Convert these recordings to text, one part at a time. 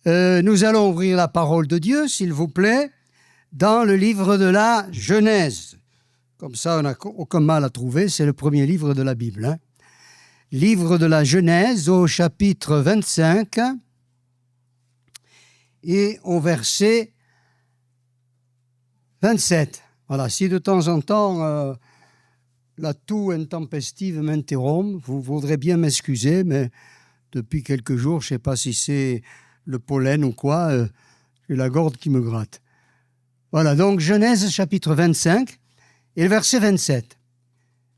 Nous allons ouvrir la parole de Dieu, s'il vous plaît, dans le livre de la Genèse. Comme ça, on n'a aucun mal à trouver, c'est le premier livre de la Bible. Hein. Livre de la Genèse au chapitre 25 et au verset 27. Voilà, si de temps en temps la toux intempestive m'interrompt, vous voudrez bien m'excuser, mais depuis quelques jours, je ne sais pas si c'est le pollen ou quoi, j'ai la gorge qui me gratte. Voilà, donc Genèse chapitre 25 et le verset 27.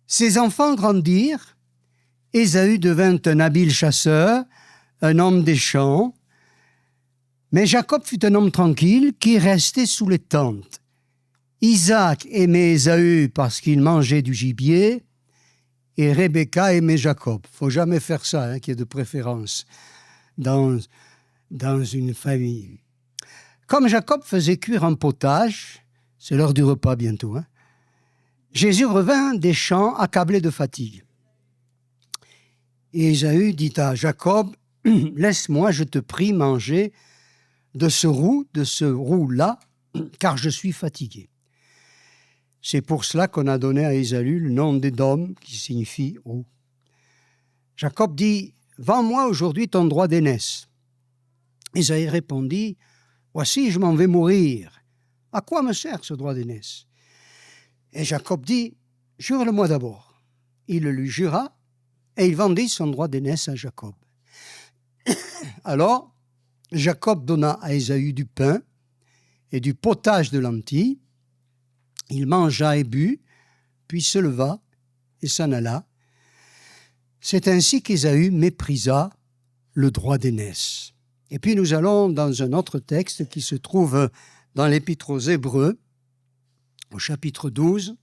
Ses enfants grandirent, Ésaü devint un habile chasseur, un homme des champs, mais Jacob fut un homme tranquille qui restait sous les tentes. Isaac aimait Ésaü parce qu'il mangeait du gibier, et Rebecca aimait Jacob. Il ne faut jamais faire ça, hein, qu'il y ait de préférence dans une famille. Comme Jacob faisait cuire un potage, c'est l'heure du repas bientôt, hein, Jésus revint des champs accablé de fatigue. Et Ésaü dit à Jacob, « Laisse-moi, je te prie, manger de ce roux-là, car je suis fatigué. » C'est pour cela qu'on a donné à Ésaü le nom d'Édom, qui signifie roux. Jacob dit, « Vends-moi aujourd'hui ton droit d'aînesse. » Ésaü répondit, « Voici, je m'en vais mourir. À quoi me sert ce droit d'aînesse ?» Et Jacob dit, « Jure-le-moi d'abord. » Il le lui jura, et il vendit son droit d'aînesse à Jacob. Alors, Jacob donna à Ésaü du pain et du potage de lentilles. Il mangea et but, puis se leva et s'en alla. C'est ainsi qu'Ésaü méprisa le droit d'aînesse. Et puis nous allons dans un autre texte qui se trouve dans l'Épître aux Hébreux, au chapitre 12,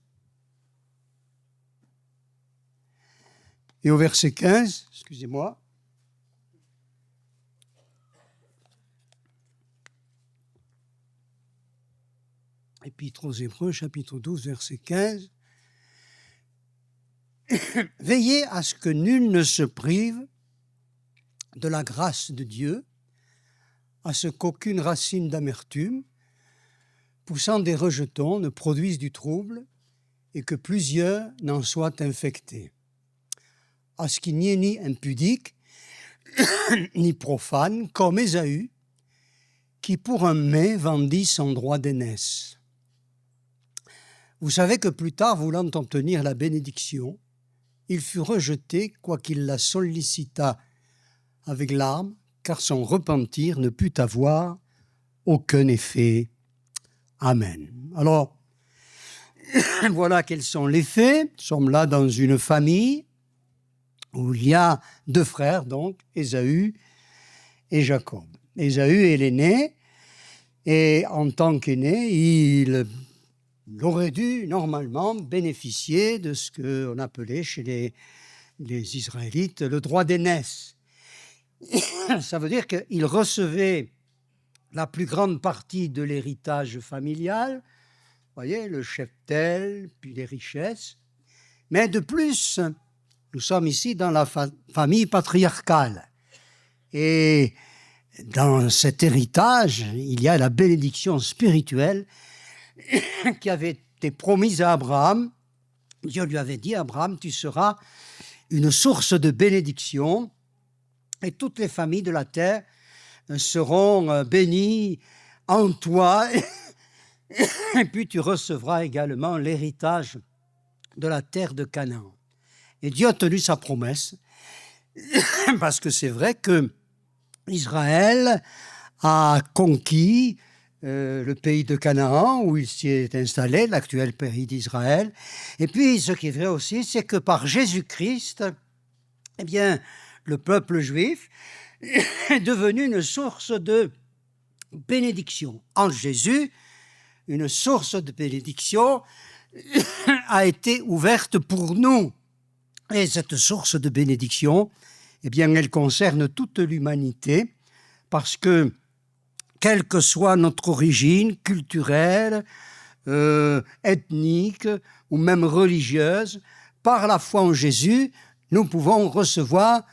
et au verset 15, excusez-moi. Épître aux Hébreux, chapitre 12, verset 15. « Veillez à ce que nul ne se prive de la grâce de Dieu, à ce qu'aucune racine d'amertume, poussant des rejetons, ne produise du trouble, et que plusieurs n'en soient infectés. À ce qu'il n'y ait ni impudique, ni profane, comme Ésaü, qui pour un mets vendit son droit d'aînesse. » Vous savez que plus tard, voulant obtenir la bénédiction, il fut rejeté, quoiqu'il la sollicita avec larmes, car son repentir ne put avoir aucun effet. Amen. Alors, voilà quels sont les faits. Nous sommes là dans une famille où il y a deux frères, donc, Ésaü et Jacob. Ésaü est l'aîné, et en tant qu'aîné, il aurait dû normalement bénéficier de ce qu'on appelait chez les Israélites le droit d'aînesse. Ça veut dire qu'il recevait la plus grande partie de l'héritage familial, vous voyez, le cheptel, puis les richesses. Mais de plus, nous sommes ici dans la famille patriarcale. Et dans cet héritage, il y a la bénédiction spirituelle qui avait été promise à Abraham. Dieu lui avait dit, Abraham, tu seras une source de bénédiction et toutes les familles de la terre seront bénies en toi. Et puis tu recevras également l'héritage de la terre de Canaan. Et Dieu a tenu sa promesse, parce que c'est vrai que Israël a conquis le pays de Canaan, où il s'y est installé, l'actuel pays d'Israël. Et puis, ce qui est vrai aussi, c'est que par Jésus-Christ, eh bien, le peuple juif est devenu une source de bénédiction. En Jésus, une source de bénédiction a été ouverte pour nous. Et cette source de bénédiction, eh bien, elle concerne toute l'humanité, parce que quelle que soit notre origine culturelle, ethnique ou même religieuse, par la foi en Jésus, nous pouvons recevoir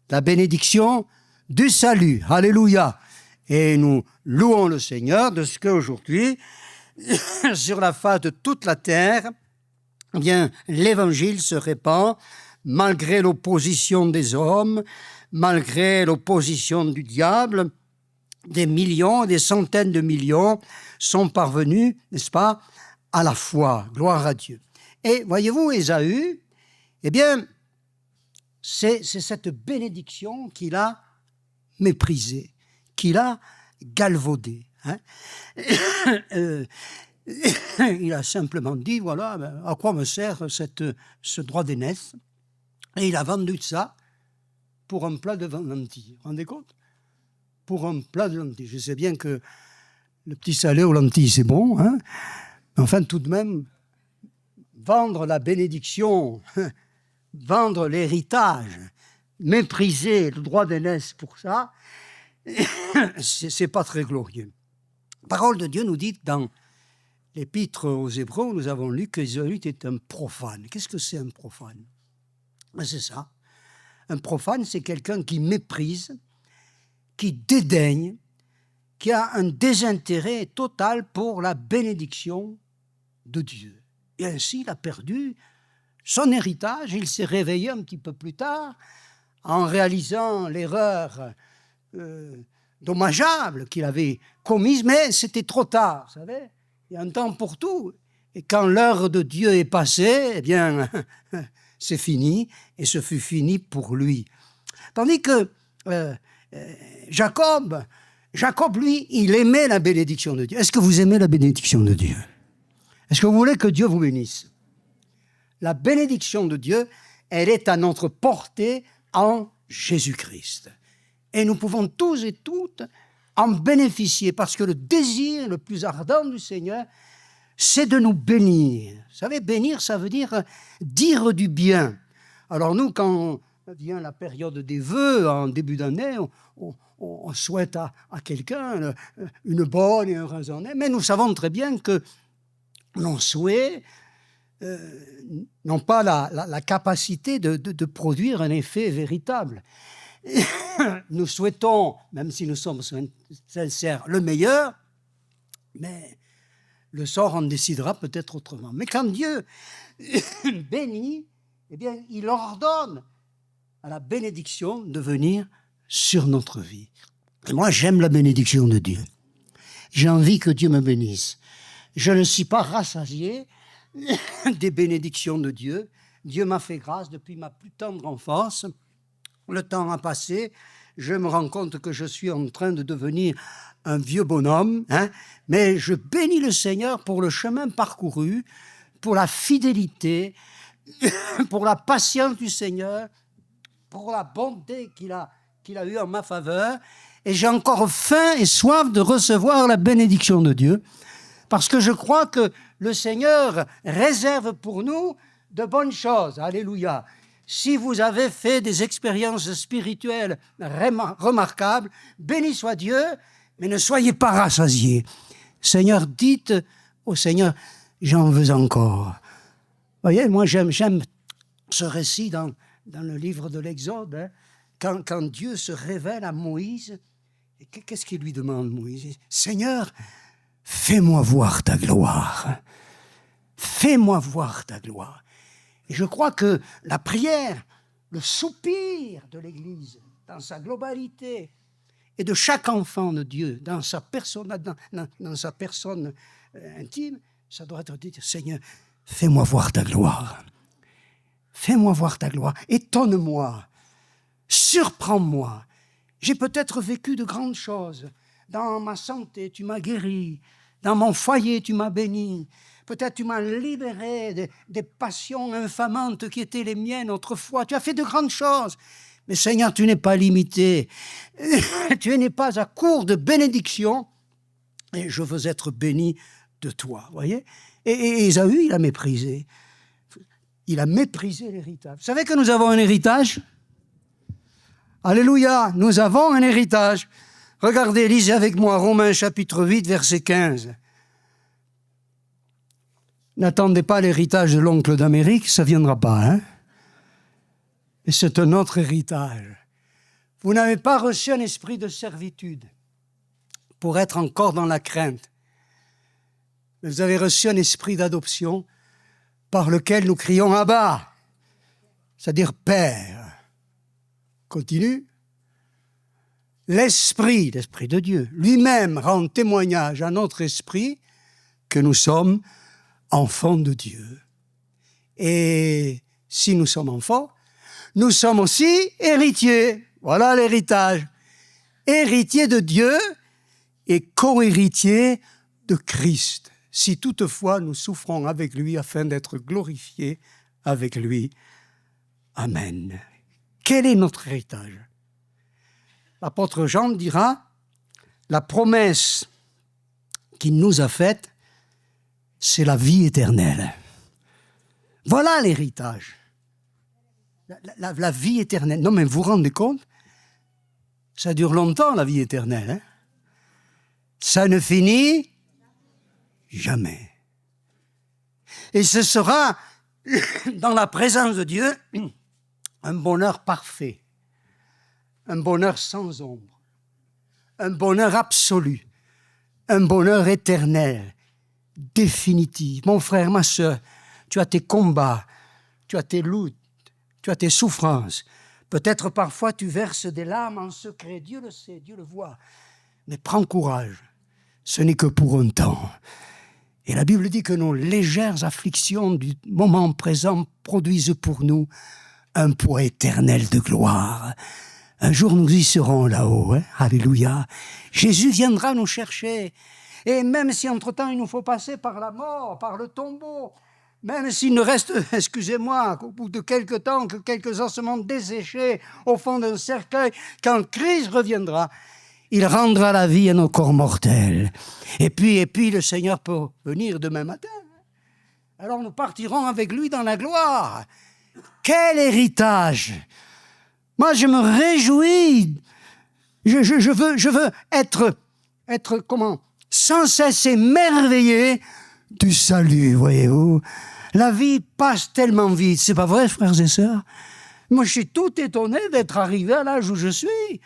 la bénédiction du salut. Alléluia. Et nous louons le Seigneur de ce qu'aujourd'hui, sur la face de toute la terre, eh bien, l'Évangile se répand malgré l'opposition des hommes, malgré l'opposition du diable. Des millions, des centaines de millions sont parvenus, n'est-ce pas, à la foi. Gloire à Dieu. Et voyez-vous, Ésaü, eh bien, c'est cette bénédiction qu'il a méprisée, qu'il a galvaudée. Hein. Il a simplement dit, voilà, à quoi me sert ce droit d'aînesse? Et il a vendu ça pour un plat de lentilles. Vous vous rendez compte? Pour un plat de lentilles. Je sais bien que le petit salé aux lentilles, c'est bon, hein? Mais enfin, tout de même, vendre la bénédiction, vendre l'héritage, mépriser le droit d'aînesse pour ça, c'est pas très glorieux. La parole de Dieu nous dit que dans l'Épître aux Hébreux, nous avons lu que Ésaü était un profane. Qu'est-ce que c'est un profane? Ben c'est ça. Un profane, c'est quelqu'un qui méprise, qui dédaigne, qui a un désintérêt total pour la bénédiction de Dieu. Et ainsi, il a perdu son héritage. Il s'est réveillé un petit peu plus tard en réalisant l'erreur dommageable qu'il avait commise, mais c'était trop tard, vous savez. Il y a un temps pour tout. Et quand l'heure de Dieu est passée, eh bien, c'est fini, et ce fut fini pour lui. Tandis que Jacob, lui, il aimait la bénédiction de Dieu. Est-ce que vous aimez la bénédiction de Dieu? Est-ce que vous voulez que Dieu vous bénisse? La bénédiction de Dieu, elle est à notre portée en Jésus-Christ. Et nous pouvons tous et toutes en bénéficier, parce que le désir le plus ardent du Seigneur, c'est de nous bénir. Vous savez, bénir, ça veut dire dire du bien. Alors nous, quand vient la période des vœux, en début d'année, on souhaite à quelqu'un une bonne et heureuse année, mais nous savons très bien que nos souhaits n'ont pas la capacité de produire un effet véritable. Nous souhaitons, même si nous sommes sincères, le meilleur, mais le sort en décidera peut-être autrement. Mais quand Dieu bénit, eh bien, il ordonne à la bénédiction de venir sur notre vie. Et moi, j'aime la bénédiction de Dieu. J'ai envie que Dieu me bénisse. Je ne suis pas rassasié des bénédictions de Dieu. Dieu m'a fait grâce depuis ma plus tendre enfance. Le temps a passé, je me rends compte que je suis en train de devenir un vieux bonhomme, hein, mais je bénis le Seigneur pour le chemin parcouru, pour la fidélité, pour la patience du Seigneur, pour la bonté qu'il a eue en ma faveur, et j'ai encore faim et soif de recevoir la bénédiction de Dieu, parce que je crois que le Seigneur réserve pour nous de bonnes choses. Alléluia. Si vous avez fait des expériences spirituelles remarquables, béni soit Dieu, mais ne soyez pas rassasiés. Seigneur, dites au Seigneur, j'en veux encore. Vous voyez, moi j'aime ce récit dans le livre de l'Exode, hein, quand Dieu se révèle à Moïse, et qu'est-ce qu'il lui demande, Moïse? Seigneur, fais-moi voir ta gloire. Fais-moi voir ta gloire. Et je crois que la prière, le soupir de l'Église, dans sa globalité, et de chaque enfant de Dieu, dans sa personne intime, ça doit être de dire, Seigneur, fais-moi voir ta gloire. Fais-moi voir ta gloire. Étonne-moi. Surprends-moi. J'ai peut-être vécu de grandes choses. Dans ma santé, tu m'as guéri. Dans mon foyer, tu m'as béni. Peut-être tu m'as libéré des passions infamantes qui étaient les miennes autrefois. Tu as fait de grandes choses. Mais Seigneur, tu n'es pas limité. Tu n'es pas à court de bénédictions. Et je veux être béni de toi. Voyez? Et Ésaü, il a méprisé. Il a méprisé l'héritage. Vous savez que nous avons un héritage? Alléluia, nous avons un héritage. Regardez, lisez avec moi Romains chapitre 8, verset 15. N'attendez pas l'héritage de l'oncle d'Amérique, ça ne viendra pas, hein? Et c'est un autre héritage. Vous n'avez pas reçu un esprit de servitude. pour être encore dans la crainte. Vous avez reçu un esprit d'adoption par lequel nous crions « Abba », c'est-à-dire « Père ». Continue. L'esprit de Dieu, lui-même rend témoignage à notre esprit que nous sommes enfants de Dieu. Et si nous sommes enfants, nous sommes aussi héritiers. Voilà l'héritage. Héritiers de Dieu et co-héritiers de Christ, si toutefois nous souffrons avec lui afin d'être glorifiés avec lui. Amen. Quel est notre héritage? L'apôtre Jean dira, la promesse qu'il nous a faite, c'est la vie éternelle. Voilà l'héritage. La vie éternelle. Non, mais vous vous rendez compte? Ça dure longtemps, la vie éternelle. Hein? Ça ne finit jamais. Et ce sera, dans la présence de Dieu, un bonheur parfait, un bonheur sans ombre, un bonheur absolu, un bonheur éternel, définitif. Mon frère, ma soeur, tu as tes combats, tu as tes luttes, tu as tes souffrances. Peut-être parfois tu verses des larmes en secret, Dieu le sait, Dieu le voit. Mais prends courage, ce n'est que pour un temps. Et la Bible dit que nos légères afflictions du moment présent produisent pour nous un poids éternel de gloire. Un jour nous y serons là-haut, hein? Alléluia. Jésus viendra nous chercher. Et même si entre-temps il nous faut passer par la mort, par le tombeau, même s'il ne reste, excusez-moi, qu'au bout de quelque temps, que quelques ossements desséchés au fond d'un cercueil, quand Christ reviendra, il rendra la vie à nos corps mortels. Et puis le Seigneur peut venir demain matin. Alors nous partirons avec lui dans la gloire. Quel héritage! Moi, je me réjouis. Je veux être comment? Sans cesse émerveillé du salut, voyez-vous. La vie passe tellement vite. C'est pas vrai, frères et sœurs? Moi, je suis tout étonné d'être arrivé à l'âge où je suis.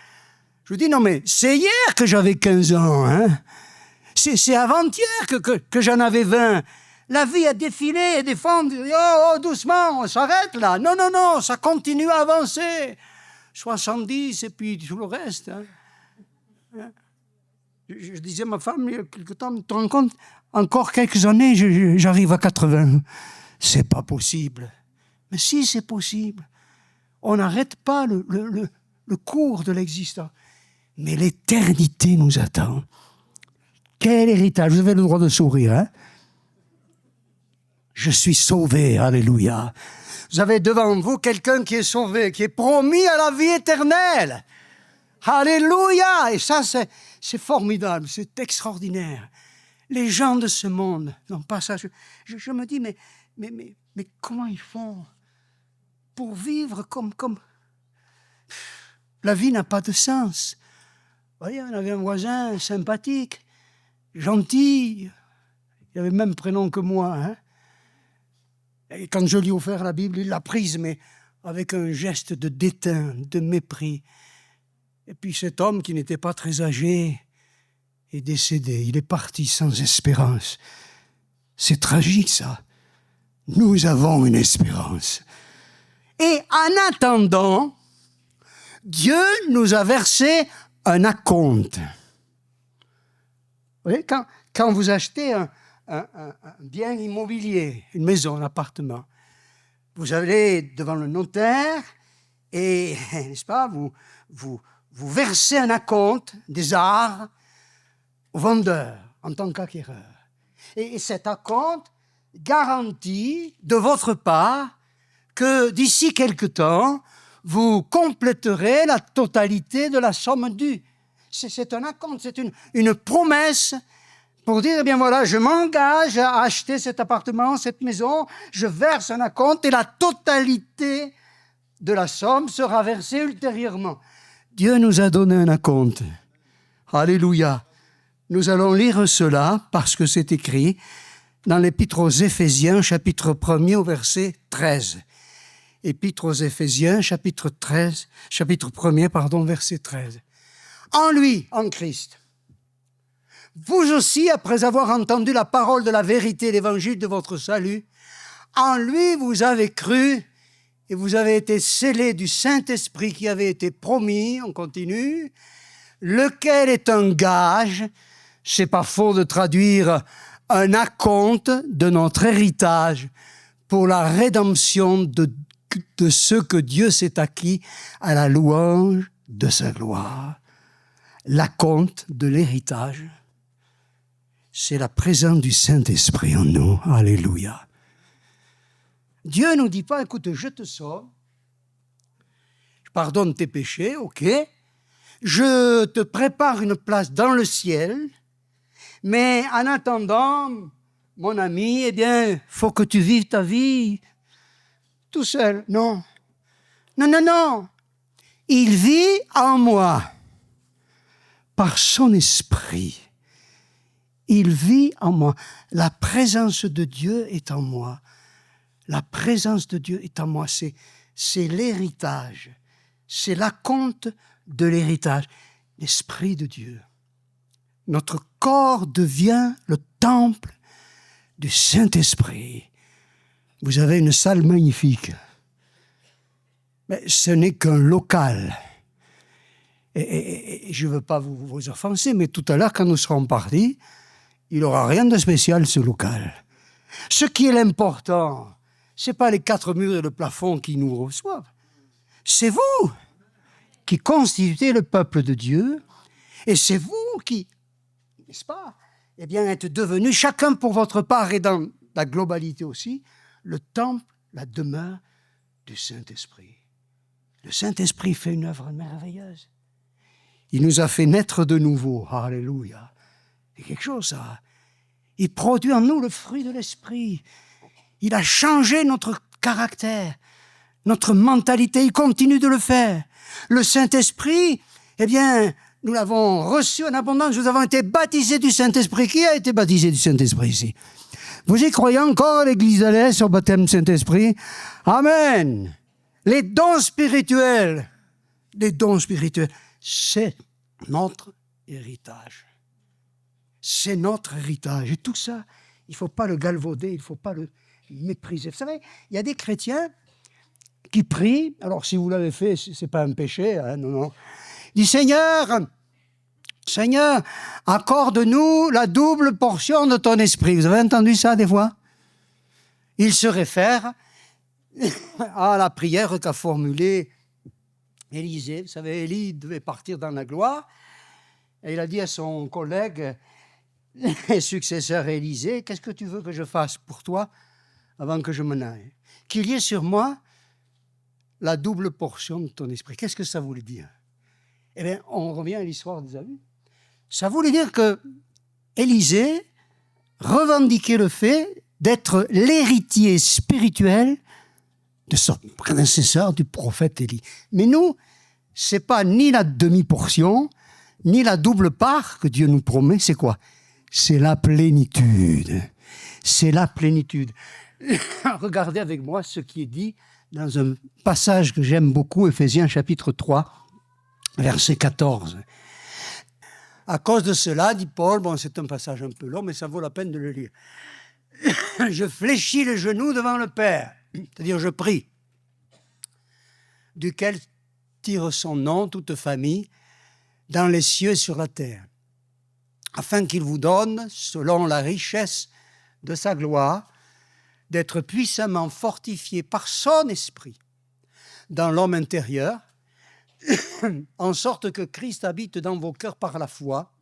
Je vous dis, non, mais c'est hier que j'avais 15 ans, hein? C'est avant-hier que j'en avais 20. La vie a défilé et des fois, on dit, oh, doucement, on s'arrête là. Non, ça continue à avancer. 70 et puis tout le reste. Hein. Je disais à ma femme, il y a quelque temps, tu te rends compte, encore quelques années, j'arrive à 80. C'est pas possible. Mais si, c'est possible. On n'arrête pas le cours de l'existence. Mais l'éternité nous attend. Quel héritage! Vous avez le droit de sourire, hein? Je suis sauvé, alléluia. Vous avez devant vous quelqu'un qui est sauvé, qui est promis à la vie éternelle. Alléluia! Et ça, c'est formidable, c'est extraordinaire. Les gens de ce monde n'ont pas ça. Je me dis, mais comment ils font pour vivre comme... La vie n'a pas de sens. Vous voyez, on avait un voisin sympathique, gentil, il avait le même prénom que moi, hein. Et quand je lui ai offert la Bible, il l'a prise, mais avec un geste de dédain, de mépris. Et puis cet homme, qui n'était pas très âgé, est décédé. Il est parti sans espérance. C'est tragique, ça. Nous avons une espérance. Et en attendant, Dieu nous a versé un acompte. Vous voyez, quand vous achetez un bien immobilier, une maison, un appartement, vous allez devant le notaire et, n'est-ce pas, vous versez un acompte des arts au vendeur en tant qu'acquéreur. Et cet acompte garantit de votre part que d'ici quelque temps, vous compléterez la totalité de la somme due. C'est un acompte, c'est une promesse pour dire, eh bien voilà, je m'engage à acheter cet appartement, cette maison, je verse un acompte et la totalité de la somme sera versée ultérieurement. Dieu nous a donné un acompte. Alléluia. Nous allons lire cela parce que c'est écrit dans l'Épître aux Éphésiens, chapitre 1er au verset 13. Épître aux Éphésiens, chapitre 1er, verset 13. En lui, en Christ, Vous aussi, après avoir entendu la parole de la vérité, l'évangile de votre salut, en lui vous avez cru et vous avez été scellés du Saint-Esprit qui avait été promis, on continue, lequel est un gage, c'est pas faux de traduire un acompte de notre héritage pour la rédemption de ce que Dieu s'est acquis à la louange de sa gloire. L'acompte de l'héritage, c'est la présence du Saint-Esprit en nous. Alléluia. Dieu ne nous dit pas, écoute, je te sauve, je pardonne tes péchés, ok, je te prépare une place dans le ciel, mais en attendant, mon ami, eh bien, faut que tu vives ta vie tout seul. Non. Non, non, non. Il vit en moi par son esprit. Il vit en moi. La présence de Dieu est en moi. La présence de Dieu est en moi. C'est l'héritage. C'est l'acompte de l'héritage. L'Esprit de Dieu. Notre corps devient le temple du Saint-Esprit. Vous avez une salle magnifique. Mais ce n'est qu'un local. Et je ne veux pas vous offenser, mais tout à l'heure, quand nous serons partis, il n'aura rien de spécial, ce local. Ce qui est l'important, ce n'est pas les 4 murs et le plafond qui nous reçoivent. C'est vous qui constituez le peuple de Dieu. Et c'est vous qui, n'est-ce pas, eh bien, êtes devenus, chacun pour votre part et dans la globalité aussi, le temple, la demeure du Saint-Esprit. Le Saint-Esprit fait une œuvre merveilleuse. Il nous a fait naître de nouveau. Alléluia. C'est quelque chose, ça. Il produit en nous le fruit de l'Esprit. Il a changé notre caractère, notre mentalité. Il continue de le faire. Le Saint-Esprit, eh bien, nous l'avons reçu en abondance. Nous avons été baptisés du Saint-Esprit. Qui a été baptisé du Saint-Esprit ici? Vous y croyez encore à l'Église à l'Est, au baptême du Saint-Esprit? Amen. Les dons spirituels, c'est notre héritage. C'est notre héritage. Et tout ça, il ne faut pas le galvauder, il ne faut pas le mépriser. Vous savez, il y a des chrétiens qui prient. Alors, si vous l'avez fait, ce n'est pas un péché, hein, non. Il dit, Seigneur, accorde-nous la double portion de ton esprit. Vous avez entendu ça des fois? Il se réfère à la prière qu'a formulée Élisée. Vous savez, Élie devait partir dans la gloire. Et il a dit à son collègue et successeur Élisée, qu'est-ce que tu veux que je fasse pour toi avant que je m'en aille? Qu'il y ait sur moi la double portion de ton esprit. Qu'est-ce que ça voulait dire? Eh bien, on revient à l'histoire des amis. Ça voulait dire que Élisée revendiquait le fait d'être l'héritier spirituel de son prédécesseur, du prophète Élie. Mais nous, ce n'est pas ni la demi-portion, ni la double part que Dieu nous promet. C'est quoi? C'est la plénitude. C'est la plénitude. Regardez avec moi ce qui est dit dans un passage que j'aime beaucoup, Éphésiens chapitre 3, verset 14. À cause de cela, dit Paul, bon, c'est un passage un peu long, mais ça vaut la peine de le lire. Je fléchis les genoux devant le Père, c'est-à-dire je prie, duquel tire son nom toute famille dans les cieux et sur la terre, afin qu'il vous donne, selon la richesse de sa gloire, d'être puissamment fortifié par son esprit dans l'homme intérieur, en sorte que Christ habite dans vos cœurs par la foi,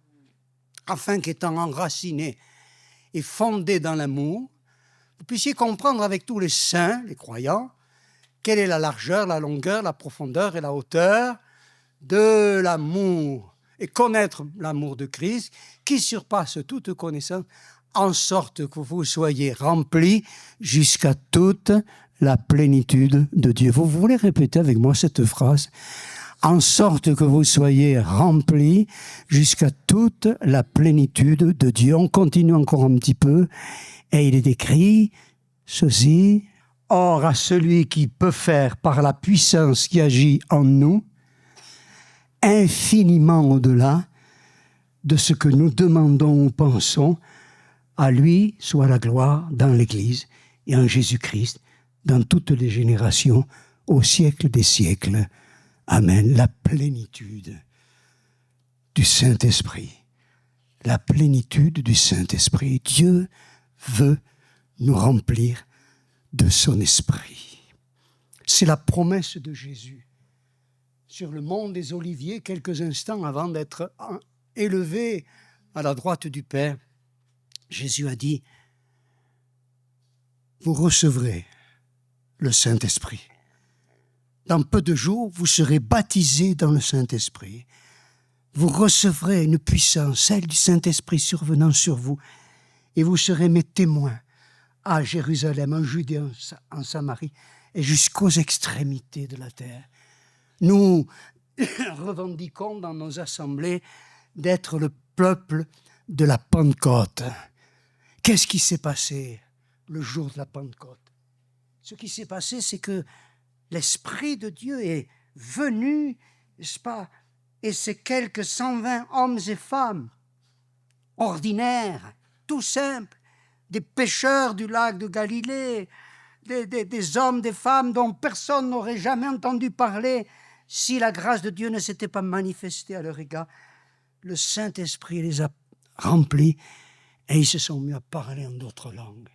afin qu'étant enraciné et fondé dans l'amour, vous puissiez comprendre avec tous les saints, les croyants, quelle est la largeur, la longueur, la profondeur et la hauteur de l'amour, et connaître l'amour de Christ qui surpasse toute connaissance, en sorte que vous soyez remplis jusqu'à toute la plénitude de Dieu. Vous voulez répéter avec moi cette phrase? En sorte que vous soyez remplis jusqu'à toute la plénitude de Dieu. On continue encore un petit peu. Et il est écrit ceci. Or, à celui qui peut faire par la puissance qui agit en nous, infiniment au-delà de ce que nous demandons ou pensons. À lui soit la gloire dans l'Église et en Jésus-Christ, dans toutes les générations, au siècle des siècles. Amen. La plénitude du Saint-Esprit. La plénitude du Saint-Esprit. Dieu veut nous remplir de son esprit. C'est la promesse de Jésus. Sur le mont des Oliviers, quelques instants avant d'être élevé à la droite du Père, Jésus a dit, vous recevrez le Saint-Esprit. Dans peu de jours, vous serez baptisés dans le Saint-Esprit. Vous recevrez une puissance, celle du Saint-Esprit survenant sur vous, et vous serez mes témoins à Jérusalem, en Judée, en Samarie, et jusqu'aux extrémités de la terre. Nous revendiquons dans nos assemblées d'être le peuple de la Pentecôte. Qu'est-ce qui s'est passé le jour de la Pentecôte? Ce qui s'est passé, c'est que l'Esprit de Dieu est venu, n'est-ce pas? Et ces quelques 120 hommes et femmes ordinaires, tout simples, des pêcheurs du lac de Galilée, des hommes, des femmes dont personne n'aurait jamais entendu parler si la grâce de Dieu ne s'était pas manifestée à leur égard. Le Saint-Esprit les a remplis et ils se sont mis à parler en d'autres langues.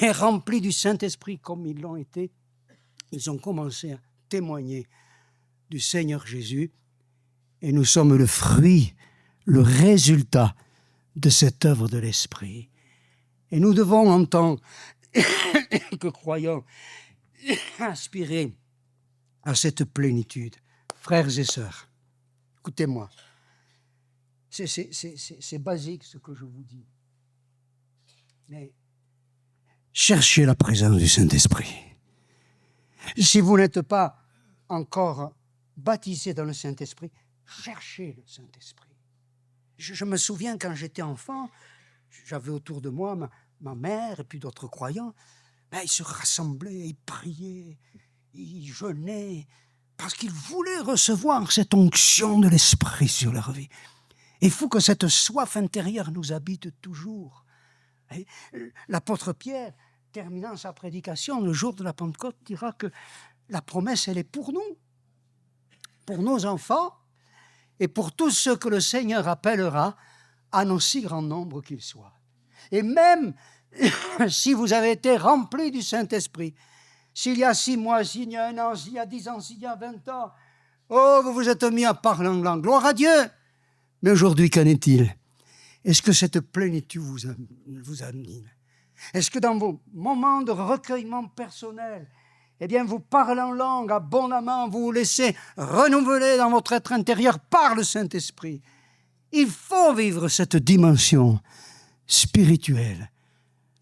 Et remplis du Saint-Esprit comme ils l'ont été, ils ont commencé à témoigner du Seigneur Jésus et nous sommes le fruit, le résultat de cette œuvre de l'Esprit. Et nous devons, en tant que croyants, aspirer à cette plénitude. Frères et sœurs, écoutez-moi, c'est basique ce que je vous dis. Mais cherchez la présence du Saint-Esprit. Si vous n'êtes pas encore baptisé dans le Saint-Esprit, cherchez le Saint-Esprit. Je me souviens quand j'étais enfant, j'avais autour de moi ma mère et puis d'autres croyants, ils se rassemblaient, ils priaient, ils jeûnaient, parce qu'ils voulaient recevoir cette onction de l'Esprit sur leur vie. Il faut que cette soif intérieure nous habite toujours. Et l'apôtre Pierre, terminant sa prédication le jour de la Pentecôte, dira que la promesse, elle est pour nous, pour nos enfants et pour tous ceux que le Seigneur appellera, à aussi grand nombre qu'ils soient. Et même si vous avez été remplis du Saint-Esprit, s'il y a 6 mois, s'il y a 1 an, s'il y a 10 ans, s'il y a 20 ans, oh, vous vous êtes mis à parler en langue, gloire à Dieu. Mais aujourd'hui, qu'en est-il? Est-ce que cette plénitude vous anime? Est-ce que dans vos moments de recueillement personnel, eh bien, vous parlez en langue abondamment, vous vous laissez renouveler dans votre être intérieur par le Saint-Esprit? Il faut vivre cette dimension spirituelle,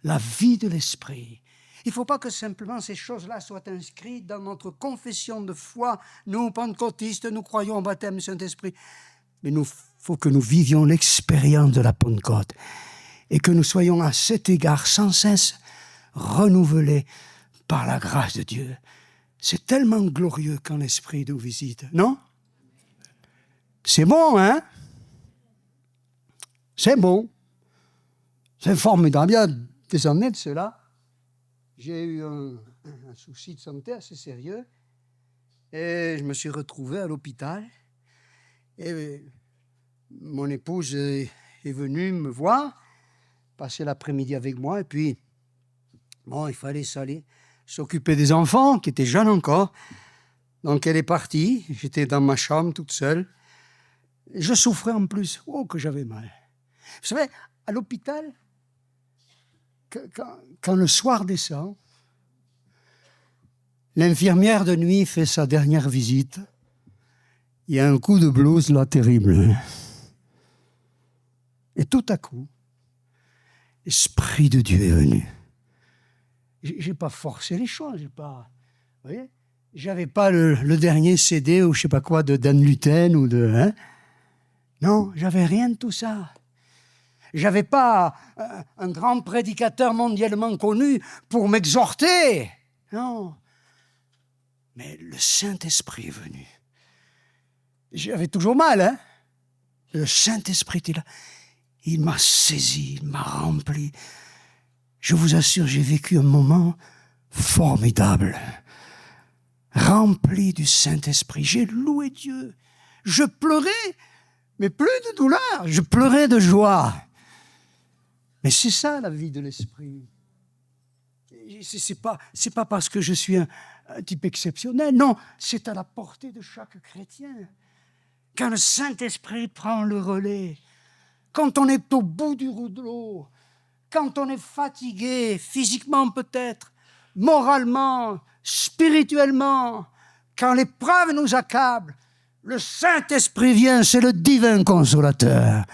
la vie de l'Esprit. Il ne faut pas que simplement ces choses-là soient inscrites dans notre confession de foi. Nous, pentecôtistes, nous croyons au baptême du Saint-Esprit. Mais il faut que nous vivions l'expérience de la Pentecôte et que nous soyons à cet égard sans cesse renouvelés par la grâce de Dieu. C'est tellement glorieux quand l'Esprit nous visite, non? C'est bon, hein? C'est bon. C'est formidable. Il y a des années de cela, j'ai eu un souci de santé assez sérieux et je me suis retrouvé à l'hôpital. Et mon épouse est venue me voir, passer l'après-midi avec moi, et puis, il fallait s'occuper des enfants, qui étaient jeunes encore. Donc, elle est partie, j'étais dans ma chambre toute seule. Je souffrais en plus, que j'avais mal. Vous savez, à l'hôpital, quand le soir descend, l'infirmière de nuit fait sa dernière visite, il y a un coup de blues là terrible. Et tout à coup, l'Esprit de Dieu est venu. Je n'ai pas forcé les choses, vous voyez, j'avais pas le dernier CD ou je sais pas quoi de Dan Luten ou de... Non, j'avais rien de tout ça. J'avais pas un grand prédicateur mondialement connu pour m'exhorter. Non. Mais le Saint-Esprit est venu. J'avais toujours mal, Le Saint-Esprit était là. Il m'a saisi, il m'a rempli. Je vous assure, j'ai vécu un moment formidable. Rempli du Saint-Esprit. J'ai loué Dieu. Je pleurais, mais plus de douleur. Je pleurais de joie. Mais c'est ça la vie de l'Esprit. C'est pas parce que je suis un type exceptionnel. Non, c'est à la portée de chaque chrétien. Quand le Saint-Esprit prend le relais, quand on est au bout du rouleau, quand on est fatigué, physiquement peut-être, moralement, spirituellement, quand l'épreuve nous accable, le Saint-Esprit vient, c'est le divin consolateur.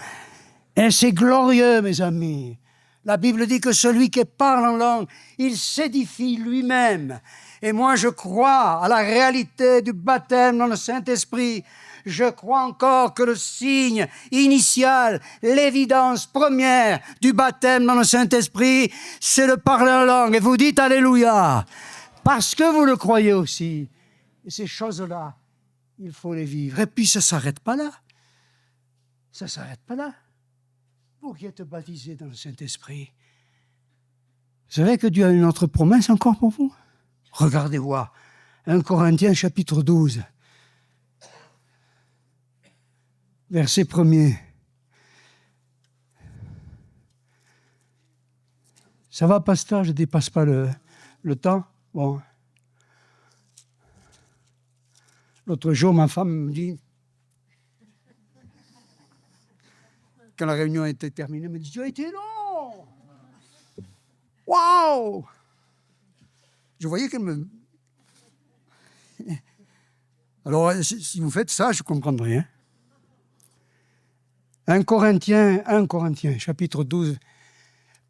Et c'est glorieux, mes amis. La Bible dit que celui qui parle en langue, il s'édifie lui-même. Et moi, je crois à la réalité du baptême dans le Saint-Esprit. Je crois encore que le signe initial, l'évidence première du baptême dans le Saint-Esprit, c'est le parler en langue. Et vous dites Alléluia, parce que vous le croyez aussi. Et ces choses-là, il faut les vivre. Et puis, ça ne s'arrête pas là. Ça ne s'arrête pas là. Vous qui êtes baptisés dans le Saint-Esprit, vous savez que Dieu a une autre promesse encore pour vous? Regardez voir 1 Corinthiens chapitre 12. Verset 1er. Ça va, pasteur, je ne dépasse pas le temps? Bon. L'autre jour, ma femme me dit, quand la réunion était terminée, elle me dit, tu as été long! Waouh! Je voyais qu'elle me... Alors, si vous faites ça, je ne comprendrai rien. 1 Corinthiens, chapitre 12.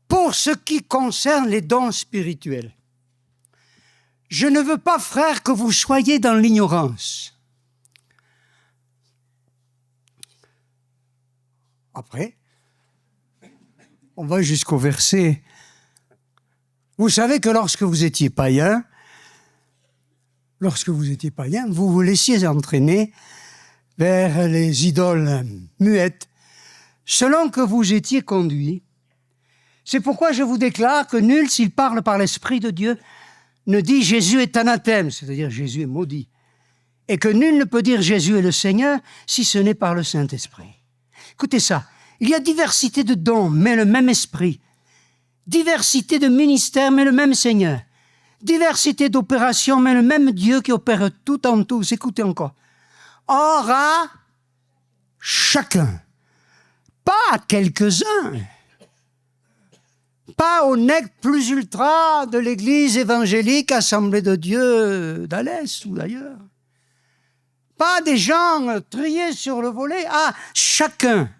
Pour ce qui concerne les dons spirituels, je ne veux pas, frères, que vous soyez dans l'ignorance. Après, on va jusqu'au verset. Vous savez que lorsque vous étiez païen, vous vous laissiez entraîner vers les idoles muettes, selon que vous étiez conduits. C'est pourquoi je vous déclare que nul, s'il parle par l'Esprit de Dieu, ne dit Jésus est anathème, c'est-à-dire Jésus est maudit, et que nul ne peut dire Jésus est le Seigneur si ce n'est par le Saint-Esprit. Écoutez ça, il y a diversité de dons, mais le même Esprit. Diversité de ministères, mais le même Seigneur. Diversité d'opérations, mais le même Dieu qui opère tout en tous. Écoutez encore. Or à chacun, pas à quelques-uns, pas au nec plus ultra de l'Église évangélique Assemblée de Dieu d'Alès ou d'ailleurs. Pas des gens triés sur le volet, à chacun.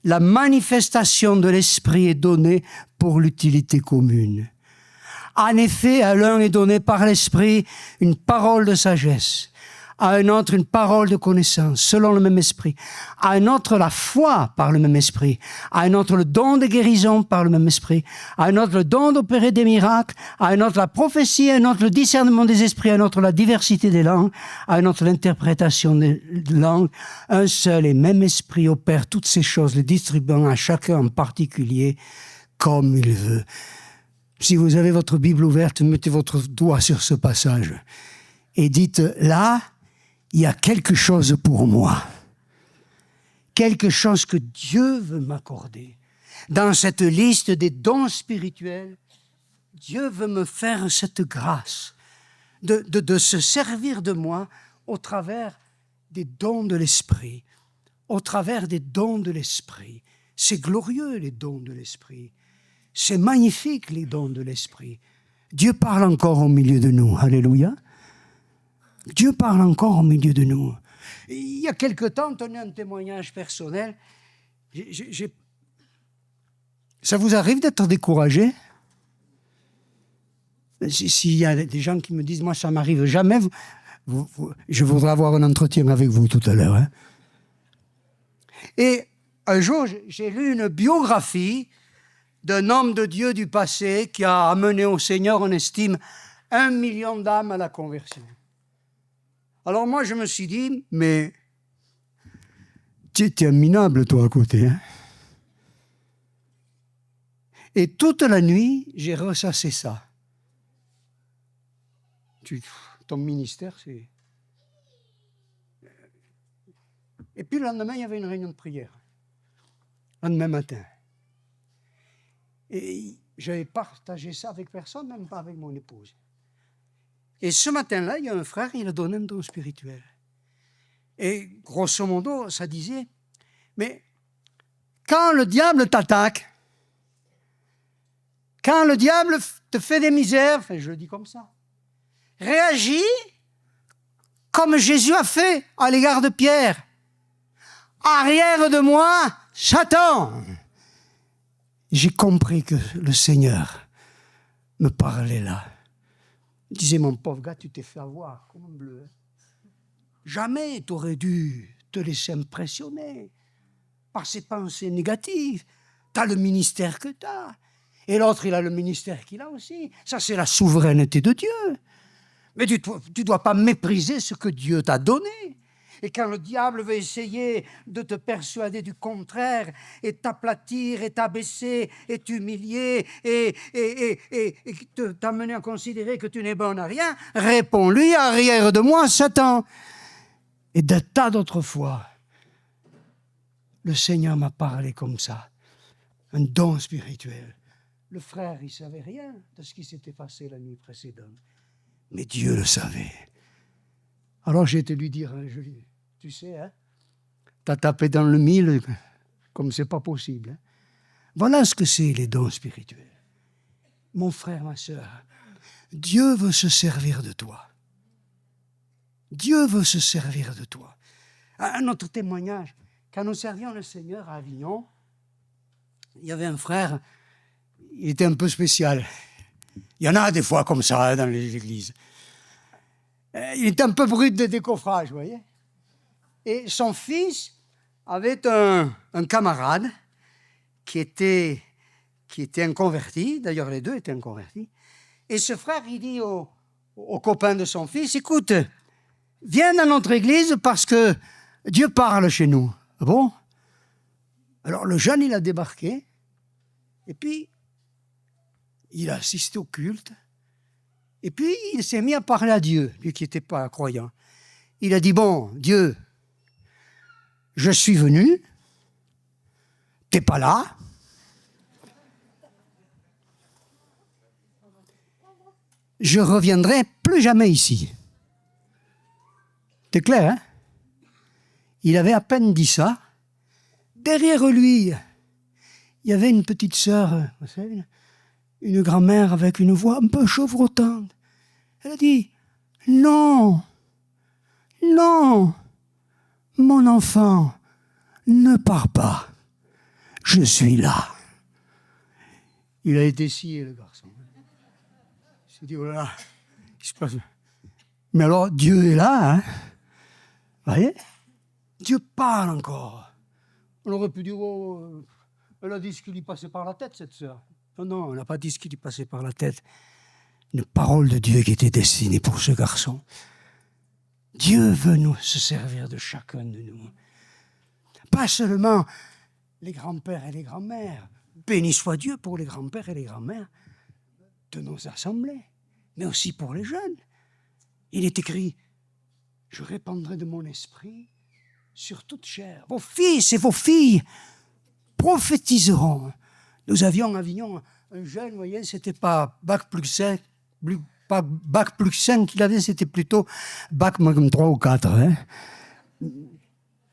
La manifestation de l'Esprit est donnée pour l'utilité commune. En effet, à l'un est donnée par l'Esprit une parole de sagesse, à un autre une parole de connaissance, selon le même Esprit, à un autre la foi par le même Esprit, à un autre le don de guérison par le même Esprit, à un autre le don d'opérer des miracles, à un autre la prophétie, à un autre le discernement des esprits, à un autre la diversité des langues, à un autre l'interprétation des langues. Un seul et même Esprit opère toutes ces choses, les distribuant à chacun en particulier comme il veut. Si vous avez votre Bible ouverte, mettez votre doigt sur ce passage et dites, là, il y a quelque chose pour moi. Quelque chose que Dieu veut m'accorder. Dans cette liste des dons spirituels, Dieu veut me faire cette grâce de se servir de moi au travers des dons de l'Esprit. Au travers des dons de l'Esprit. C'est glorieux, les dons de l'Esprit. C'est magnifique, les dons de l'Esprit. Dieu parle encore au milieu de nous. Alléluia. Dieu parle encore au milieu de nous. Il y a quelque temps, tenez un témoignage personnel. Ça vous arrive d'être découragé? S'il y a des gens qui me disent, moi ça m'arrive jamais, je voudrais avoir un entretien avec vous tout à l'heure. Hein. Et un jour, j'ai lu une biographie d'un homme de Dieu du passé qui a amené au Seigneur, on estime, 1 million d'âmes à la conversion. Alors moi, je me suis dit, mais Tu étais un minable, toi, à côté. Hein? Et toute la nuit, j'ai ressassé ça. Ton ministère, c'est... Et puis le lendemain, il y avait une réunion de prière. Le lendemain matin. Et j'avais partagé ça avec personne, même pas avec mon épouse. Et ce matin-là, il y a un frère, il a donné un don spirituel. Et grosso modo, ça disait, mais quand le diable t'attaque, quand le diable te fait des misères, enfin, je le dis comme ça, réagis comme Jésus a fait à l'égard de Pierre. Arrière de moi, Satan. J'ai compris que le Seigneur me parlait là. Il disait, mon pauvre gars, tu t'es fait avoir comme un bleu. Jamais tu aurais dû te laisser impressionner par ces pensées négatives. Tu as le ministère que tu as. Et l'autre, il a le ministère qu'il a aussi. Ça, c'est la souveraineté de Dieu. Mais tu ne dois pas mépriser ce que Dieu t'a donné. Et quand le diable veut essayer de te persuader du contraire, et t'aplatir, et t'abaisser, et t'humilier, et t'amener à considérer que tu n'es bon à rien, réponds-lui, arrière de moi, Satan. Et de tas d'autres fois, le Seigneur m'a parlé comme ça, un don spirituel. Le frère, il ne savait rien de ce qui s'était passé la nuit précédente. Mais Dieu le savait. Alors j'ai été lui dire, tu sais, hein, t'as tapé dans le mille comme c'est pas possible. Hein. Voilà ce que c'est les dons spirituels. Mon frère, ma sœur, Dieu veut se servir de toi. Dieu veut se servir de toi. Un autre témoignage, quand nous servions le Seigneur à Avignon, il y avait un frère, il était un peu spécial. Il y en a des fois comme ça dans les églises. Il était un peu brut de décoffrage, vous voyez. Et son fils avait un camarade qui était inconverti, d'ailleurs les deux étaient inconvertis. Et ce frère, il dit au copain de son fils, écoute, viens dans notre église parce que Dieu parle chez nous. Ah bon? Alors le jeune, il a débarqué, et puis il a assisté au culte, et puis il s'est mis à parler à Dieu, lui qui n'était pas croyant. Il a dit, bon, Dieu, je suis venu, t'es pas là, je reviendrai plus jamais ici. C'est clair, hein? Il avait à peine dit ça. Derrière lui, il y avait une petite sœur, vous savez, une grand-mère avec une voix un peu chevrotante. Elle a dit, non, non, mon enfant, ne pars pas, je suis là. Il a été scié, le garçon. Il s'est dit, oh là là, il se passe... Mais alors, Dieu est là, hein? Vous voyez? Dieu parle encore. On aurait pu dire, oh, elle a dit ce qui lui passait par la tête, cette sœur. Non, non, elle n'a pas dit ce qui lui passait par la tête. Une parole de Dieu qui était destinée pour ce garçon. Dieu veut nous se servir de chacun de nous. Pas seulement les grands-pères et les grands-mères. Béni soit Dieu pour les grands-pères et les grands-mères de nos assemblées, mais aussi pour les jeunes. Il est écrit, je répandrai de mon esprit sur toute chair. Vos fils et vos filles prophétiseront. Nous avions à Avignon un jeune, vous voyez, c'était pas bac plus 5, pas bac plus 5 qu'il avait, c'était plutôt bac même 3 ou 4. Hein.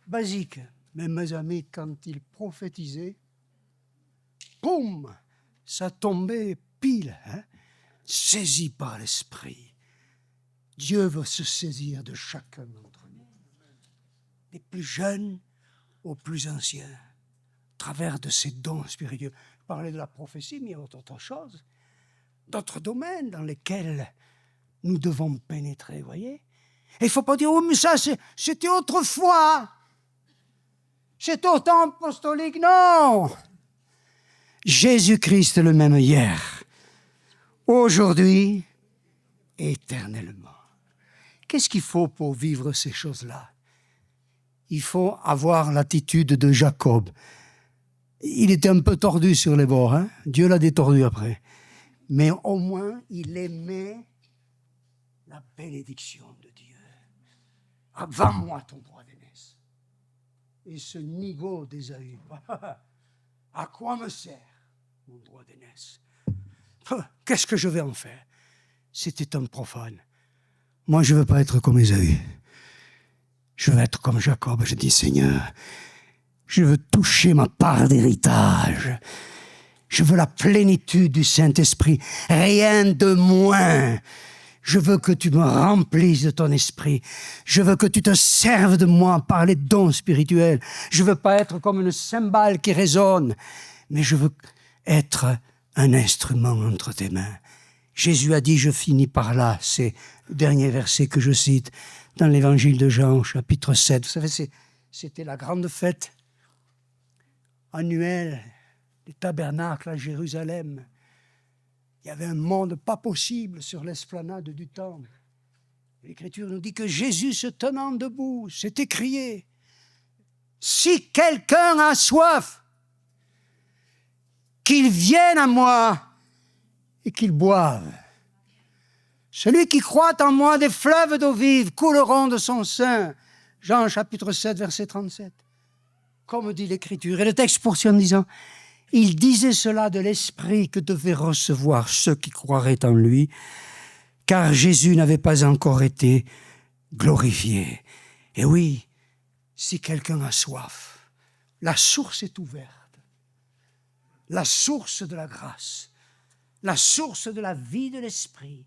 Basique. Mais mes amis, quand il prophétisait, boum, ça tombait pile, hein, saisi par l'esprit. Dieu veut se saisir de chacun d'entre nous, des plus jeunes aux plus anciens, à travers de ces dons spirituels. Je parlais de la prophétie, mais il y a autre chose, d'autres domaines dans lesquels nous devons pénétrer, vous voyez. Et il ne faut pas dire, oh, mais ça, c'était autrefois. C'était au temps apostolique, non. Jésus-Christ le même hier, aujourd'hui, éternellement. Qu'est-ce qu'il faut pour vivre ces choses-là? il faut avoir l'attitude de Jacob. Il était un peu tordu sur les bords, hein? Dieu l'a détordu après. Mais au moins, il aimait la bénédiction de Dieu. Vends-moi ton droit d'aînesse. Et ce nigaud d'Ésaü, à quoi me sert mon droit d'aînesse? Qu'est-ce que je vais en faire? C'était un profane. Moi, je ne veux pas être comme Ésaü. Je veux être comme Jacob. Je dis, Seigneur, je veux toucher ma part d'héritage. Je veux la plénitude du Saint-Esprit. Rien de moins. Je veux que tu me remplisses de ton esprit. Je veux que tu te serves de moi par les dons spirituels. Je veux pas être comme une cymbale qui résonne, mais je veux être un instrument entre tes mains. Jésus a dit, je finis par là, c'est le dernier verset que je cite dans l'évangile de Jean, chapitre 7. Vous savez, c'était la grande fête annuelle des tabernacles à Jérusalem. Il y avait un monde pas possible sur l'esplanade du temple. L'Écriture nous dit que Jésus, se tenant debout, s'est écrié, « Si quelqu'un a soif, qu'il vienne à moi et qu'il boive. Celui qui croit en moi, des fleuves d'eau vive couleront de son sein. » Jean chapitre 7, verset 37. Comme dit l'Écriture. Et le texte poursuit en disant, il disait cela de l'Esprit que devaient recevoir ceux qui croiraient en lui, car Jésus n'avait pas encore été glorifié. Et oui, si quelqu'un a soif, la source est ouverte. La source de la grâce, la source de la vie de l'Esprit.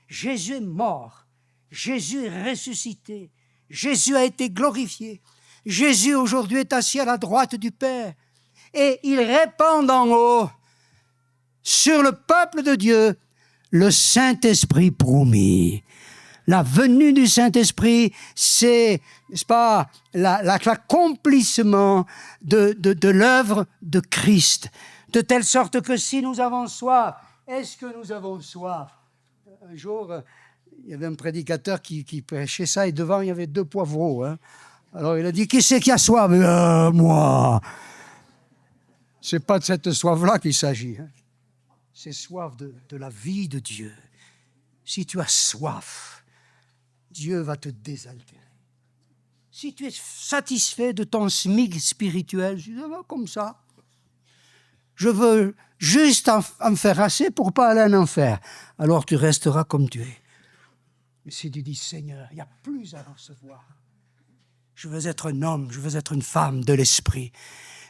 Jésus est mort, Jésus est ressuscité, Jésus a été glorifié. Jésus aujourd'hui est assis à la droite du Père. Et il répand en haut sur le peuple de Dieu le Saint-Esprit promis. La venue du Saint-Esprit, c'est, n'est-ce pas, l'accomplissement de l'œuvre de Christ. De telle sorte que si nous avons soif, est-ce que nous avons soif? Un jour, il y avait un prédicateur qui prêchait ça et devant, il y avait 2 poivreaux. Hein. Alors il a dit, qui c'est qui a soif? Moi. C'est pas de cette soif-là qu'il s'agit. Hein. C'est soif de la vie de Dieu. Si tu as soif, Dieu va te désaltérer. Si tu es satisfait de ton SMIC spirituel, je dis, comme ça, je veux juste en faire assez pour ne pas aller en enfer. Alors tu resteras comme tu es. Mais si tu dis, Seigneur, il n'y a plus à recevoir. Je veux être un homme, je veux être une femme de l'esprit.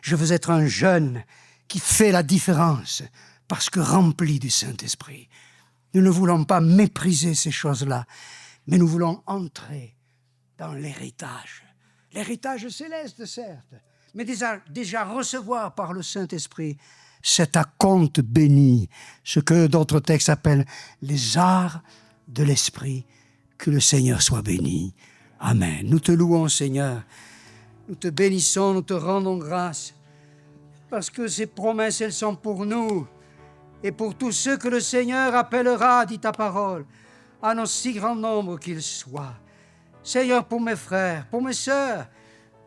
Je veux être un jeune qui fait la différence parce que rempli du Saint-Esprit. Nous ne voulons pas mépriser ces choses-là, mais nous voulons entrer dans l'héritage. L'héritage céleste, certes, mais déjà recevoir par le Saint-Esprit cet acompte béni, ce que d'autres textes appellent les arts de l'Esprit. Que le Seigneur soit béni. Amen. Nous te louons, Seigneur. Nous te bénissons, nous te rendons grâce. Parce que ces promesses, elles sont pour nous. Et pour tous ceux que le Seigneur appellera, dit ta parole, en aussi grand nombre qu'ils soient. Seigneur, pour mes frères, pour mes sœurs,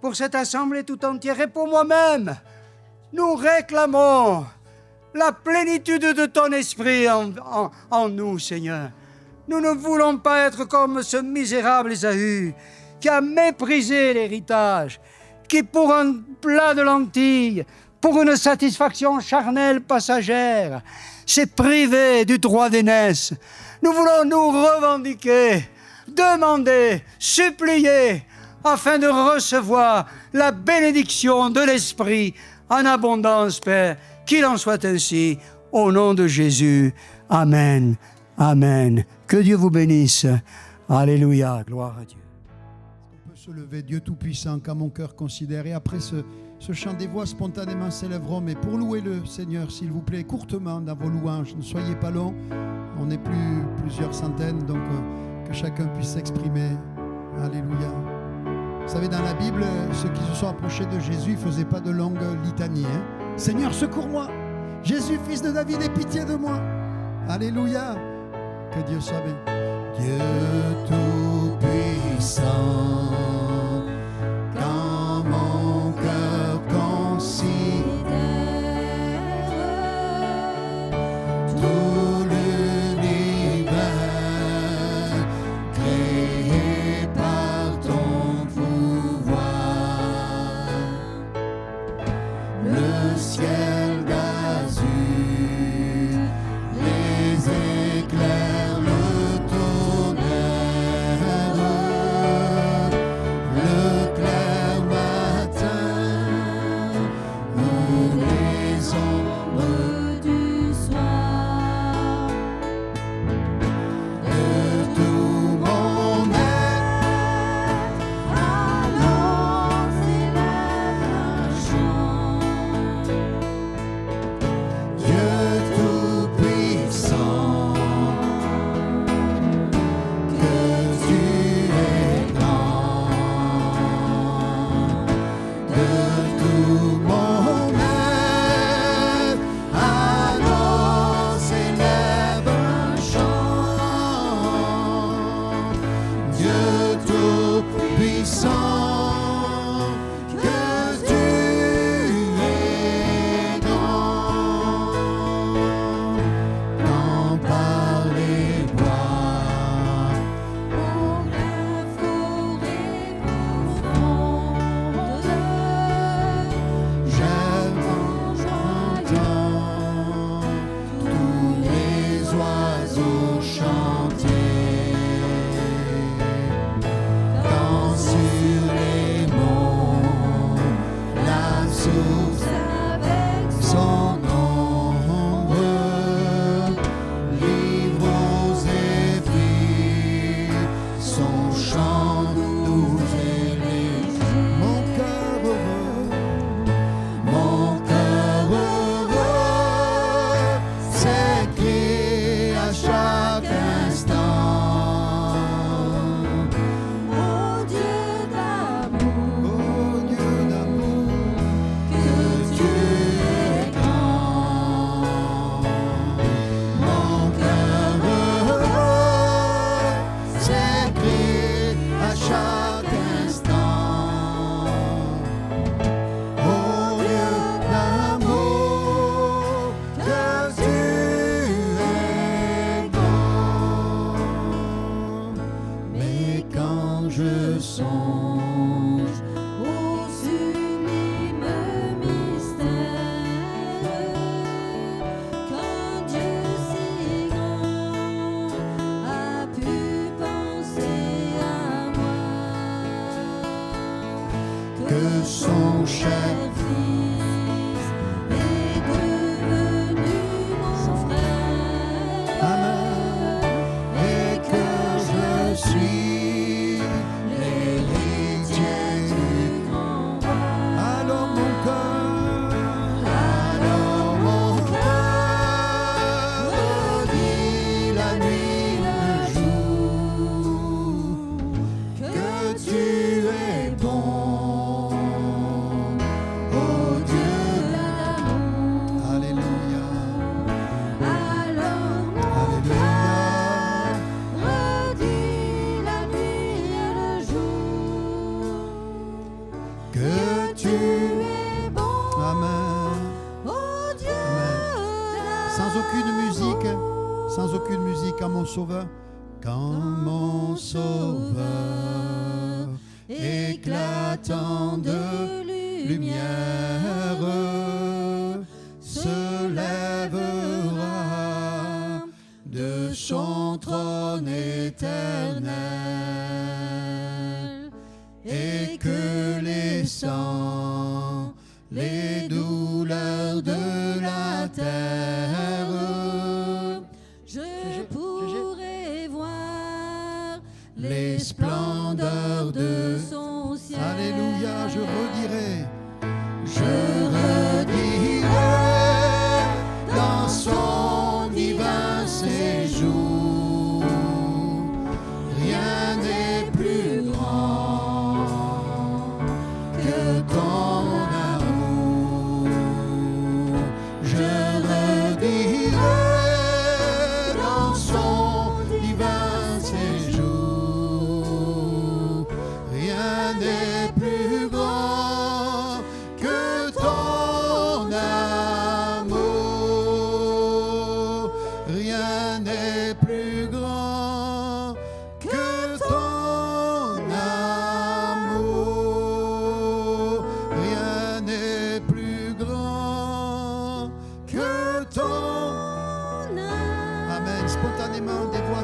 pour cette assemblée tout entière et pour moi-même, nous réclamons la plénitude de ton esprit en nous, Seigneur. Nous ne voulons pas être comme ce misérable Ésaü qui a méprisé l'héritage, qui pour un plat de lentilles, pour une satisfaction charnelle passagère, s'est privé du droit d'aînesse. Nous voulons nous revendiquer, demander, supplier, afin de recevoir la bénédiction de l'Esprit en abondance, Père. Qu'il en soit ainsi, au nom de Jésus. Amen. Amen. Que Dieu vous bénisse. Alléluia. Gloire à Dieu. On peut se lever, Dieu Tout-Puissant, qu'à mon cœur considère. Et après ce chant, des voix spontanément s'élèveront. Mais pour louer le Seigneur, s'il vous plaît, courtement dans vos louanges. Ne soyez pas longs. On n'est plus plusieurs centaines, donc que chacun puisse s'exprimer. Alléluia. Vous savez, dans la Bible, ceux qui se sont approchés de Jésus ne faisaient pas de longues litanies. Hein. Seigneur, secours-moi. Jésus, fils de David, aie pitié de moi. Alléluia. Que Dieu soit béni. Dieu Tout-Puissant, quand ciel d'azur, les éclairs, le tonnerre, le clair matin, ou les ombres du soir, de tout mon être, alors s'élève un chant. Dieu tout-puissant, que tu es grand, de tout mon être, alors s'élève un chant. Dieu tout-puissant, que tu es grand, quand par les bois, Pour la forêt profonde, j'entends tous les oiseaux chanter, quand sur les monts la source avec son ombre livre aux zéphyrs son chant doux et léger. Mon cœur heureux, s'écrie à chaque instant. Ô Dieu d'amour, Oh Dieu d'amour, que tu es grand. Mon cœur heureux s'écrie à chaque instant. Oh Dieu d'amour, que tu es grand. Mais quand je songe au sublime mystère, qu'un Dieu si grand a pu penser à moi, que son cher Fils est devenu mon frère, Amen, et que je suis l'héritier du grand roi. Alors mon cœur redit la nuit, le jour, que tu es bon, oh Dieu d'amour. Alléluia, Alors mon Alléluia. redit la nuit et le jour Que tu es bon, Amen. oh Dieu Sans aucune musique à mon sauveur. Quand mon sauveur éclatant de lumière se lèvera de son trône éternel, et que les sangs, les douleurs de la terre, je pourrai voir les splendeurs de son ciel. Alléluia, je redirai dans son divin séjour, rien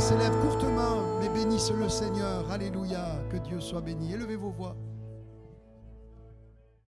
s'élèvent courtement, mais bénissent le Seigneur. Alléluia, que Dieu soit béni. Élevez vos voix.